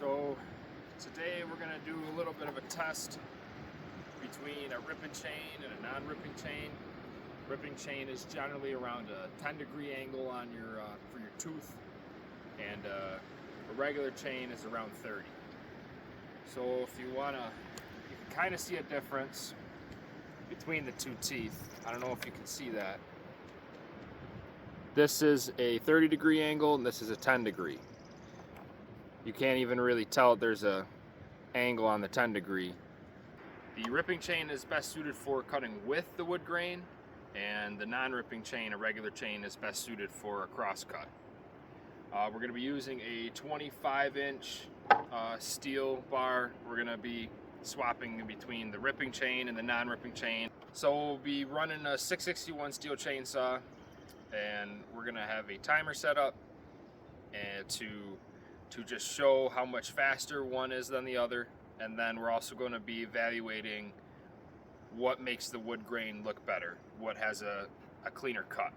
So today we're going to do a little bit of a test between a ripping chain and a non-ripping chain. Ripping chain is generally around a 10-degree angle on your for your tooth, and a regular chain is around 30. So if you can kind of see a difference between the two teeth. I don't know if you can see that. This is a 30-degree angle and this is a 10-degree. You can't even really tell there's a angle on the 10-degree. The ripping chain is best suited for cutting with the wood grain, and the non-ripping chain, a regular chain, is best suited for a cross cut. We're going to be using a 25-inch steel bar. We're going to be swapping in between the ripping chain and the non-ripping chain. So we'll be running a 661 steel chainsaw, and we're going to have a timer set up and to just show how much faster one is than the other. And then we're also going to be evaluating what makes the wood grain look better, what has a cleaner cut.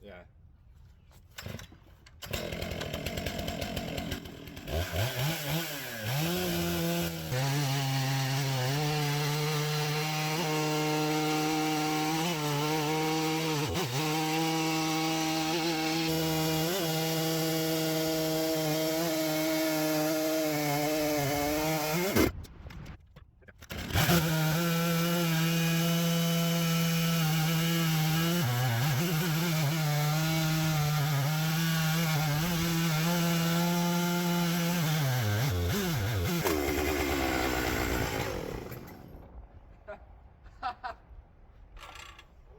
Yeah.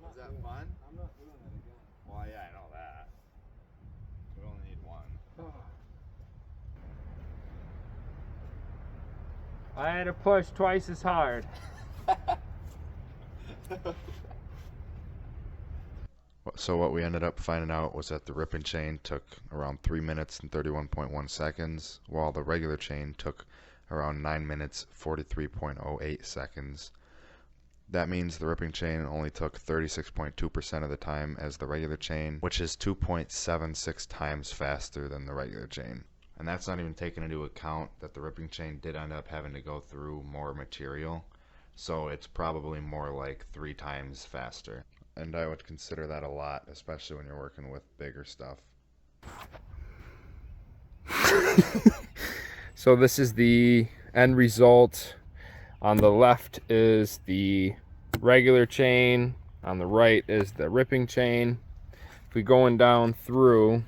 Was that fun? I'm not doing that again. Well, yeah, I know that. We only need one. I had to push twice as hard. So what we ended up finding out was that the ripping chain took around 3 minutes and 31.1 seconds, while the regular chain took around 9 minutes 43.08 seconds. That means the ripping chain only took 36.2% of the time as the regular chain, which is 2.76 times faster than the regular chain. And that's not even taking into account that the ripping chain did end up having to go through more material, so it's probably more like 3 times faster. And I would consider that a lot, especially when you're working with bigger stuff. So this is the end result. On the left is the regular chain, on the right is the ripping chain. If we going down through,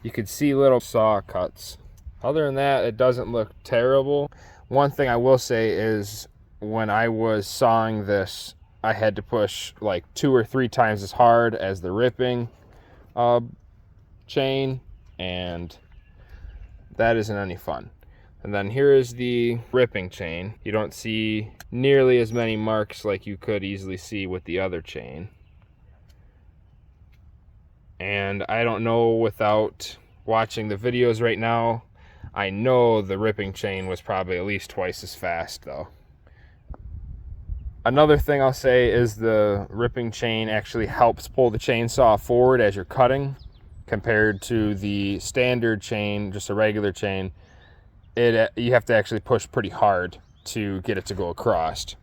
you can see little saw cuts. Other than that, it doesn't look terrible. One thing I will say is when I was sawing this, I had to push like 2 or 3 times as hard as the ripping chain, and that isn't any fun. And then here is the ripping chain. You don't see nearly as many marks like you could easily see with the other chain. And I don't know, without watching the videos right now, I know the ripping chain was probably at least twice as fast though. Another thing I'll say is the ripping chain actually helps pull the chainsaw forward as you're cutting, compared to the standard chain, just a regular chain. You have to actually push pretty hard to get it to go across.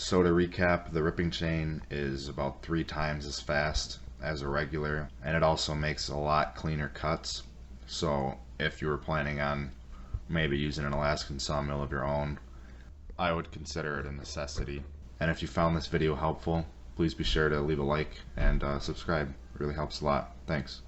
So to recap, the ripping chain is about 3 times as fast as a regular, and it also makes a lot cleaner cuts. So if you were planning on maybe using an Alaskan sawmill of your own, I would consider it a necessity. And if you found this video helpful, please be sure to leave a like and subscribe. It really helps a lot. Thanks.